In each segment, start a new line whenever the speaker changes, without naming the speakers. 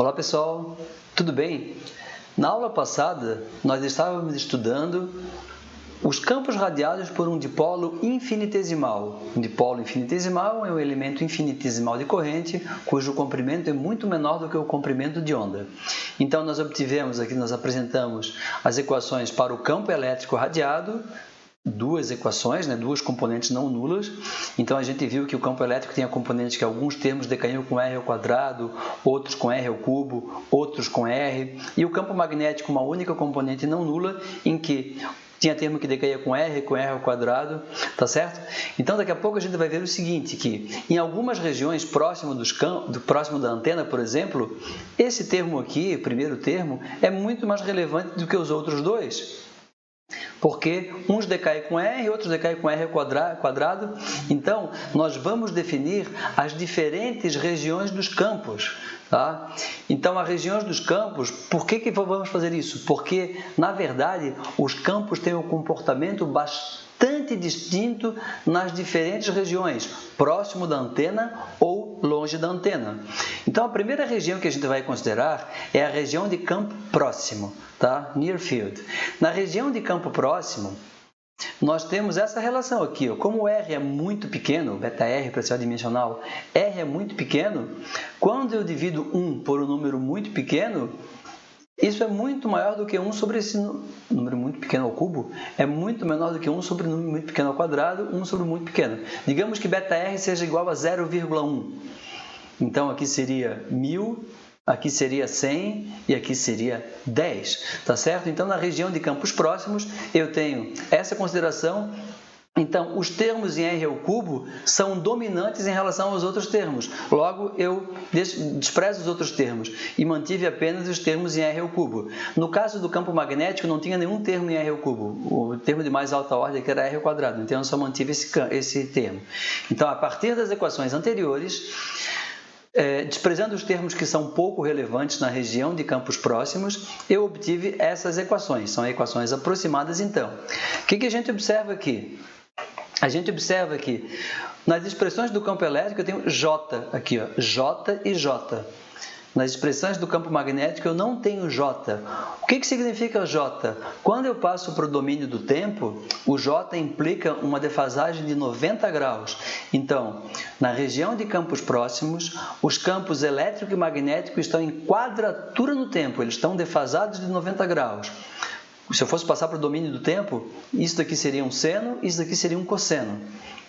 Olá pessoal, tudo bem? Na aula passada, nós estávamos estudando os campos radiados por um dipolo infinitesimal. Um dipolo infinitesimal é um elemento infinitesimal de corrente, cujo comprimento é muito menor do que o comprimento de onda. Então, nós apresentamos as equações para o campo elétrico radiado, duas equações, duas componentes não nulas. Então a gente viu que o campo elétrico tem a componente que alguns termos decaíam com R ao quadrado, outros com R ao cubo, outros com R, e o campo magnético uma única componente não nula em que tinha termo que decaía com R ao quadrado, tá certo? Então daqui a pouco a gente vai ver o seguinte, que em algumas regiões próximo da antena, por exemplo, esse termo aqui, o primeiro termo, é muito mais relevante do que os outros dois. Porque uns decaem com R, outros decaem com R ao quadrado. Então, nós vamos definir as diferentes regiões dos campos. Tá? Então, as regiões dos campos, por que vamos fazer isso? Porque, na verdade, os campos têm um comportamento bastante distinto nas diferentes regiões, próximo da antena ou longe da antena. Então, a primeira região que a gente vai considerar é a região de campo próximo, tá? Near field. Na região de campo próximo, nós temos essa relação aqui, ó. Como o R é muito pequeno, beta R para ser adimensional, R é muito pequeno, quando eu divido 1 por um número muito pequeno, isso é muito maior do que 1 sobre esse número muito pequeno ao cubo, é muito menor do que 1 sobre um número muito pequeno ao quadrado, 1 sobre muito pequeno. Digamos que beta R seja igual a 0,1. Então, aqui seria 1000, aqui seria 100 e aqui seria 10, tá certo? Então, na região de campos próximos, eu tenho essa consideração. Então, os termos em R ao cubo são dominantes em relação aos outros termos. Logo, eu desprezo os outros termos e mantive apenas os termos em R ao cubo. No caso do campo magnético, não tinha nenhum termo em R ao cubo. O termo de mais alta ordem que era R ao quadrado. Então, eu só mantive esse termo. Então, a partir das equações anteriores, desprezando os termos que são pouco relevantes na região de campos próximos, eu obtive essas equações. São equações aproximadas, então. O que a gente observa aqui? A gente observa que nas expressões do campo elétrico eu tenho J aqui, ó, J e J. Nas expressões do campo magnético eu não tenho J. O que significa J? Quando eu passo para o domínio do tempo, o J implica uma defasagem de 90 graus. Então, na região de campos próximos, os campos elétrico e magnético estão em quadratura no tempo, eles estão defasados de 90 graus. Se eu fosse passar para o domínio do tempo, isso daqui seria um seno, isso daqui seria um cosseno,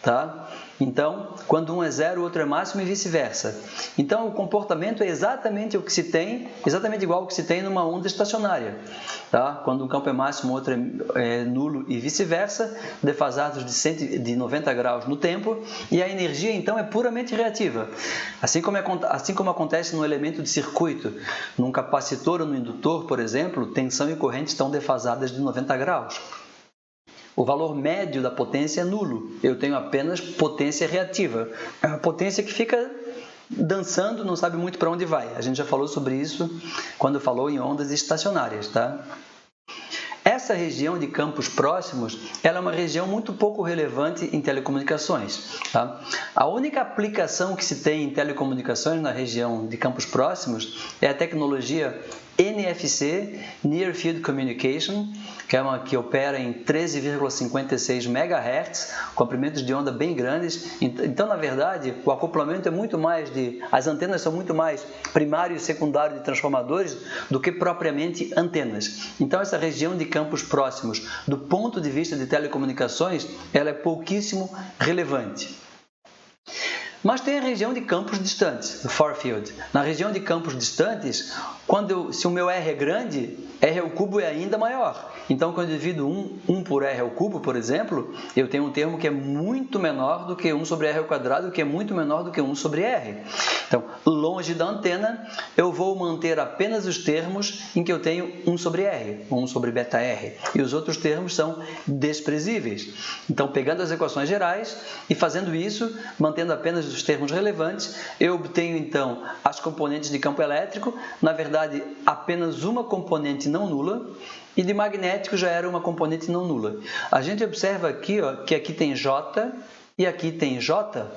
tá? Então, quando um é zero, o outro é máximo e vice-versa. Então, o comportamento é exatamente o que se tem, exatamente igual ao que se tem numa onda estacionária, tá? Quando um campo é máximo, o outro é nulo e vice-versa, defasados de 90 graus no tempo, e a energia, então, é puramente reativa. Assim como acontece no elemento de circuito, num capacitor ou no indutor, por exemplo, tensão e corrente estão defasadas de 90 graus. O valor médio da potência é nulo, eu tenho apenas potência reativa. É uma potência que fica dançando, não sabe muito para onde vai. A gente já falou sobre isso quando falou em ondas estacionárias, tá? Essa região de campos próximos, ela é uma região muito pouco relevante em telecomunicações. Tá? A única aplicação que se tem em telecomunicações na região de campos próximos é a tecnologia NFC, Near Field Communication, que é uma que opera em 13,56 MHz, comprimentos de onda bem grandes. Então, na verdade, o acoplamento é muito mais as antenas são muito mais primário e secundário de transformadores do que propriamente antenas. Então, essa região de campos próximos, do ponto de vista de telecomunicações, ela é pouquíssimo relevante. Mas tem a região de campos distantes, o far field. Na região de campos distantes, se o meu R é grande, R ao cubo é ainda maior. Então, quando eu divido 1 por R ao cubo, por exemplo, eu tenho um termo que é muito menor do que 1 sobre R ao quadrado, que é muito menor do que 1 sobre R. Então, longe da antena, eu vou manter apenas os termos em que eu tenho 1 sobre R, 1 sobre beta R. E os outros termos são desprezíveis. Então, pegando as equações gerais e fazendo isso, mantendo apenas os termos relevantes, eu obtenho, então, as componentes de campo elétrico, na verdade, apenas uma componente não nula, e de magnético já era uma componente não nula. A gente observa aqui, ó, que aqui tem J e aqui tem J.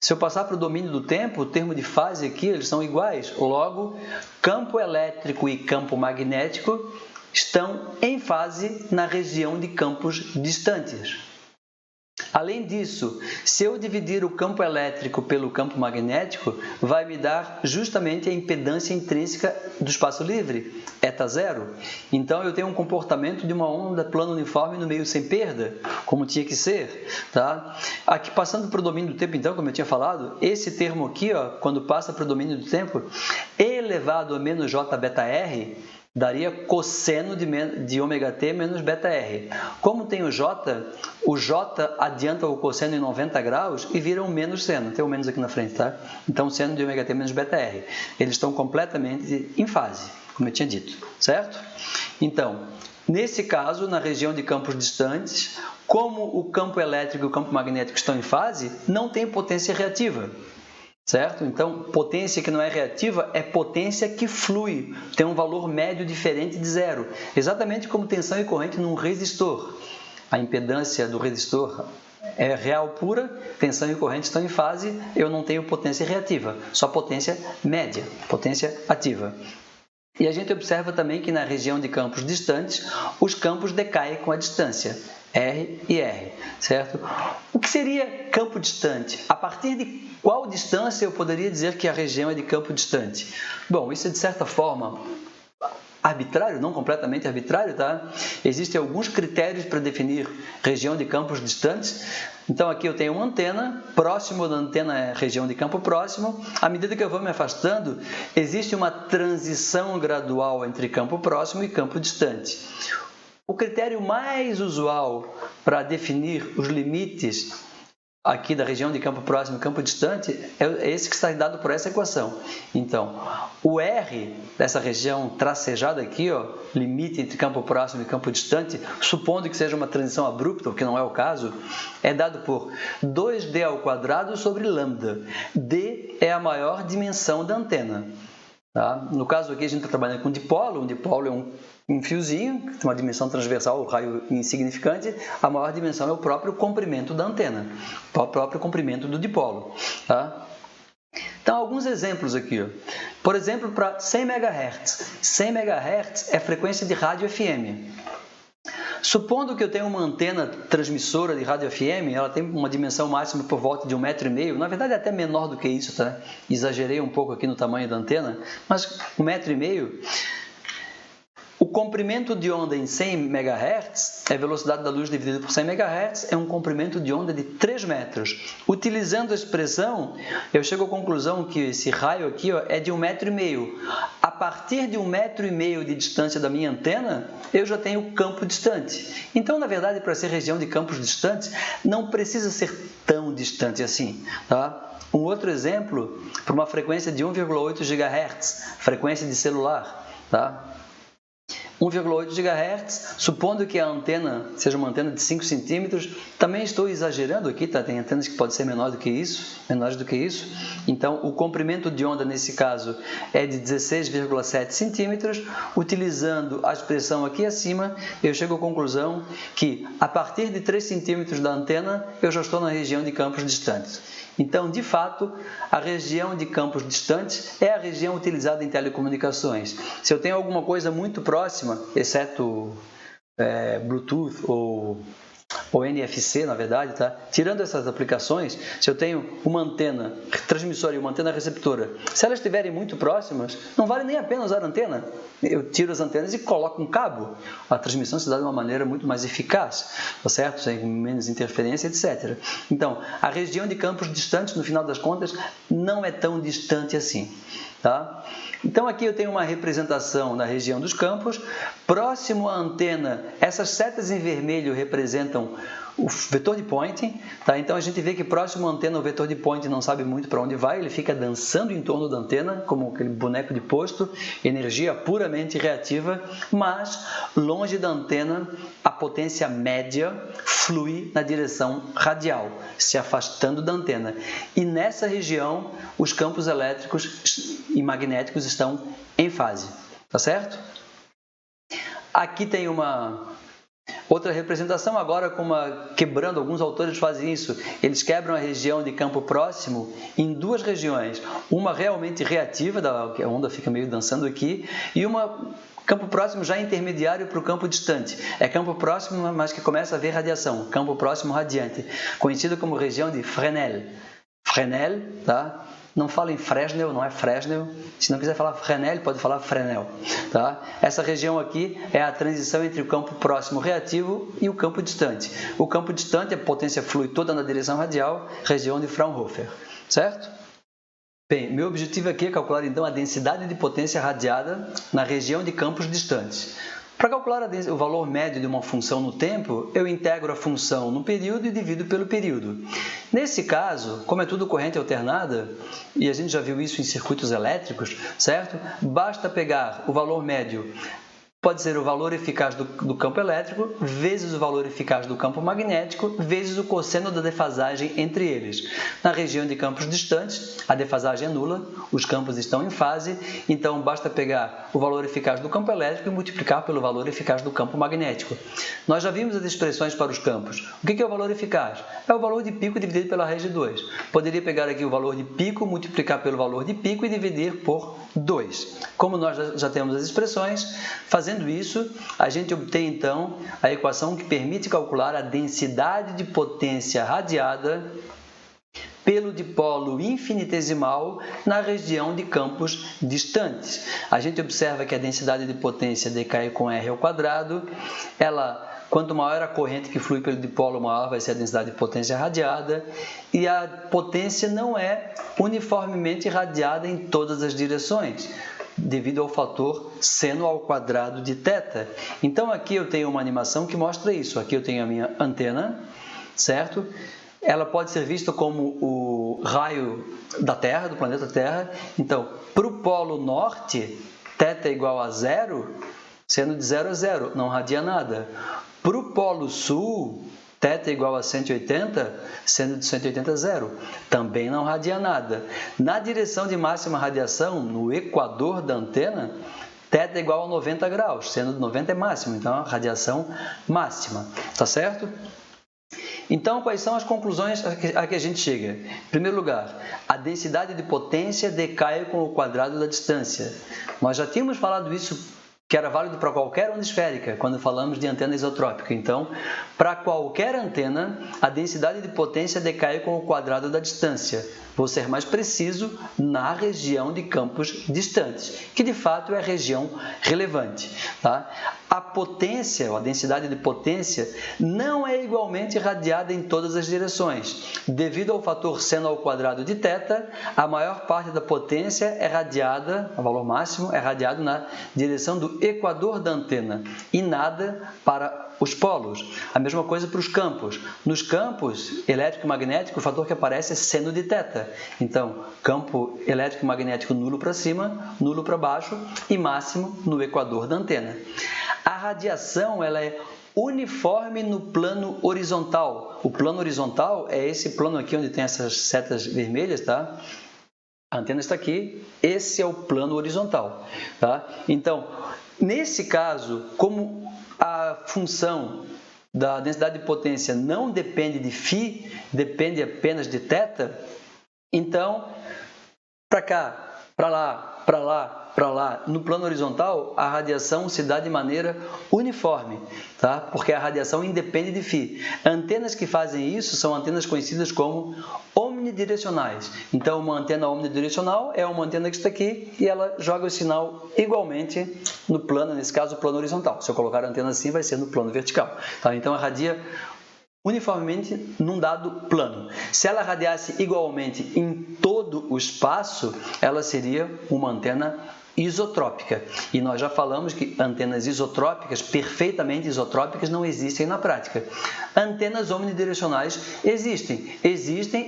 Se eu passar para o domínio do tempo, o termo de fase aqui, eles são iguais. Logo, campo elétrico e campo magnético estão em fase na região de campos distantes. Além disso, se eu dividir o campo elétrico pelo campo magnético, vai me dar justamente a impedância intrínseca do espaço livre, eta0. Então, eu tenho um comportamento de uma onda plano uniforme no meio sem perda, como tinha que ser. Tá? Aqui, passando para o domínio do tempo, então, como eu tinha falado, esse termo aqui, ó, quando passa para o domínio do tempo, e elevado a menos j beta r, daria cosseno de ômega t menos beta r. Como tem o j adianta o cosseno em 90 graus e vira um menos seno. Tem um menos aqui na frente, tá? Então, seno de ômega t menos beta r. Eles estão completamente em fase, como eu tinha dito, certo? Então, nesse caso, na região de campos distantes, como o campo elétrico e o campo magnético estão em fase, não tem potência reativa. Certo? Então, potência que não é reativa é potência que flui, tem um valor médio diferente de zero, exatamente como tensão e corrente num resistor. A impedância do resistor é real pura, tensão e corrente estão em fase, eu não tenho potência reativa, só potência média, potência ativa. E a gente observa também que na região de campos distantes, os campos decaem com a distância, R e R, certo? O que seria campo distante? A partir de qual distância eu poderia dizer que a região é de campo distante? Bom, isso é de certa forma arbitrário, não completamente arbitrário, tá? Existem alguns critérios para definir região de campos distantes. Então, aqui eu tenho uma antena, próximo da antena é região de campo próximo. À medida que eu vou me afastando, existe uma transição gradual entre campo próximo e campo distante. O critério mais usual para definir os limites aqui da região de campo próximo e campo distante é esse que está dado por essa equação. Então, o R dessa região tracejada aqui, ó, limite entre campo próximo e campo distante, supondo que seja uma transição abrupta, o que não é o caso, é dado por 2D ao quadrado sobre lambda. D é a maior dimensão da antena. Tá? No caso aqui a gente está trabalhando com dipolo, um dipolo é um fiozinho, que tem uma dimensão transversal, o raio insignificante, a maior dimensão é o próprio comprimento da antena, o próprio comprimento do dipolo. Tá? Então, alguns exemplos aqui. Ó. Por exemplo, para 100 MHz. 100 MHz é frequência de rádio FM. Supondo que eu tenho uma antena transmissora de rádio FM, ela tem uma dimensão máxima por volta de 1,5 m, na verdade é até menor do que isso, tá? Exagerei um pouco aqui no tamanho da antena, mas 1,5 m. O comprimento de onda em 100 MHz, é a velocidade da luz dividida por 100 MHz, é um comprimento de onda de 3 metros. Utilizando a expressão, eu chego à conclusão que esse raio aqui ó, é de 1,5 m. A partir de 1,5 m de distância da minha antena, eu já tenho campo distante. Então, na verdade, para ser região de campos distantes, não precisa ser tão distante assim. Tá? Um outro exemplo, para uma frequência de 1,8 GHz, frequência de celular. Tá? 1,8 GHz, supondo que a antena seja uma antena de 5 centímetros, também estou exagerando aqui, tá? Tem antenas que podem ser menores do que isso. Então, o comprimento de onda nesse caso é de 16,7 centímetros. Utilizando a expressão aqui acima, eu chego à conclusão que a partir de 3 centímetros da antena, eu já estou na região de campos distantes. Então, de fato, a região de campos distantes é a região utilizada em telecomunicações. Se eu tenho alguma coisa muito próxima, exceto Bluetooth ou NFC, na verdade, tá? Tirando essas aplicações, se eu tenho uma antena transmissora e uma antena receptora, se elas estiverem muito próximas, não vale nem a pena usar a antena. Eu tiro as antenas e coloco um cabo. A transmissão se dá de uma maneira muito mais eficaz, tá certo? Sem menos interferência, etc. Então, a região de campos distantes, no final das contas, não é tão distante assim. Tá? Então, aqui eu tenho uma representação na região dos campos. Próximo à antena, essas setas em vermelho representam o vetor de Poynting. Tá? Então, a gente vê que próximo à antena, o vetor de Poynting não sabe muito para onde vai, ele fica dançando em torno da antena, como aquele boneco de posto, energia puramente reativa, mas longe da antena, a potência média flui na direção radial, se afastando da antena. E nessa região, os campos elétricos e magnéticos estão em fase, tá certo? Aqui tem uma Outra representação agora, quebrando, alguns autores fazem isso, eles quebram a região de campo próximo em duas regiões, uma realmente reativa, que a onda fica meio dançando aqui, e uma campo próximo já intermediário para o campo distante. É campo próximo, mas que começa a haver radiação, campo próximo radiante, conhecido como região de Fresnel. Fresnel, tá? Não fala em Fresnel, não é Fresnel. Se não quiser falar Fresnel, pode falar Fresnel. Tá? Essa região aqui é a transição entre o campo próximo reativo e o campo distante. O campo distante, a potência flui toda na direção radial, região de Fraunhofer. Certo? Bem, meu objetivo aqui é calcular então a densidade de potência radiada na região de campos distantes. Para calcular o valor médio de uma função no tempo, eu integro a função no período e divido pelo período. Nesse caso, como é tudo corrente alternada, e a gente já viu isso em circuitos elétricos, certo? Basta pegar o valor médio, pode ser o valor eficaz do campo elétrico, vezes o valor eficaz do campo magnético, vezes o cosseno da defasagem entre eles. Na região de campos distantes, a defasagem é nula, os campos estão em fase, então basta pegar o valor eficaz do campo elétrico e multiplicar pelo valor eficaz do campo magnético. Nós já vimos as expressões para os campos. O que é o valor eficaz? É o valor de pico dividido pela raiz de 2. Poderia pegar aqui o valor de pico, multiplicar pelo valor de pico e dividir por 2. Como nós já temos as expressões, fazendo isso, a gente obtém então a equação que permite calcular a densidade de potência radiada pelo dipolo infinitesimal na região de campos distantes. A gente observa que a densidade de potência decai com R ao quadrado. Quanto maior a corrente que flui pelo dipolo, maior vai ser a densidade de potência radiada. E a potência não é uniformemente radiada em todas as direções, devido ao fator seno ao quadrado de θ. Então, aqui eu tenho uma animação que mostra isso. Aqui eu tenho a minha antena, certo? Ela pode ser vista como o raio da Terra, do planeta Terra. Então, para o polo norte, θ é igual a 0, sendo de 0 a 0, não radia nada. Para o polo sul, θ é igual a 180, sendo de 180 a 0, também não radia nada. Na direção de máxima radiação, no equador da antena, θ é igual a 90 graus, sendo de 90 é máximo, então a radiação máxima. Tá certo? Então, quais são as conclusões a que a gente chega? Em primeiro lugar, a densidade de potência decai com o quadrado da distância. Nós já tínhamos falado isso, que era válido para qualquer onda esférica, quando falamos de antena isotrópica. Então, para qualquer antena, a densidade de potência decai com o quadrado da distância. Vou ser mais preciso, na região de campos distantes, que de fato é a região relevante. Tá? A potência, ou a densidade de potência, não é igualmente radiada em todas as direções. Devido ao fator seno ao quadrado de θ, a maior parte da potência é radiada, o valor máximo é radiado na direção do equador da antena e nada para os polos. A mesma coisa para os campos. Nos campos elétrico e magnético, o fator que aparece é seno de θ. Então, campo elétrico e magnético nulo para cima, nulo para baixo e máximo no equador da antena. A radiação ela é uniforme no plano horizontal. O plano horizontal é esse plano aqui onde tem essas setas vermelhas, tá? A antena está aqui, esse é o plano horizontal. Tá? Então, nesse caso, como a função da densidade de potência não depende de φ, depende apenas de θ, então, para cá, para lá, para lá, para lá, no plano horizontal, a radiação se dá de maneira uniforme, tá? Porque a radiação independe de φ. Antenas que fazem isso são antenas conhecidas como omnidirecionais. Então, uma antena omnidirecional é uma antena que está aqui e ela joga o sinal igualmente no plano, nesse caso, o plano horizontal. Se eu colocar a antena assim, vai ser no plano vertical. Tá? Então, ela radia uniformemente num dado plano. Se ela radiasse igualmente em todo o espaço, ela seria uma antena isotrópica. E nós já falamos que antenas isotrópicas, perfeitamente isotrópicas, não existem na prática. Antenas omnidirecionais existem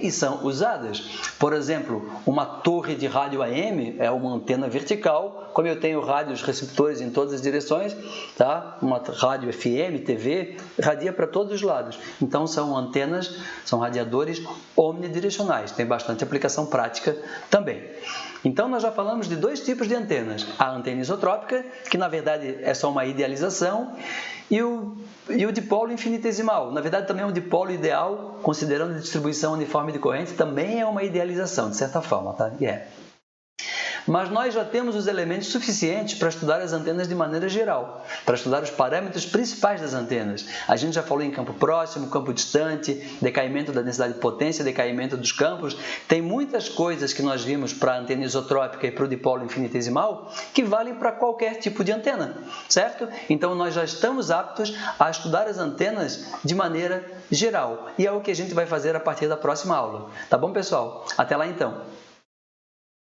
e são usadas. Por exemplo, uma torre de rádio AM é uma antena vertical, como eu tenho rádios receptores em todas as direções, tá? Uma rádio FM, TV, radia para todos os lados. Então, são antenas, são radiadores omnidirecionais. Tem bastante aplicação prática também. Então, nós já falamos de dois tipos de antenas. A antena isotrópica, que na verdade é só uma idealização, e o dipolo infinitesimal. Na verdade, também é um dipolo ideal, considerando a distribuição uniforme de corrente, também é uma idealização, de certa forma, tá? Mas nós já temos os elementos suficientes para estudar as antenas de maneira geral, para estudar os parâmetros principais das antenas. A gente já falou em campo próximo, campo distante, decaimento da densidade de potência, decaimento dos campos. Tem muitas coisas que nós vimos para a antena isotrópica e para o dipolo infinitesimal que valem para qualquer tipo de antena, certo? Então, nós já estamos aptos a estudar as antenas de maneira geral. E é o que a gente vai fazer a partir da próxima aula. Tá bom, pessoal? Até lá, então!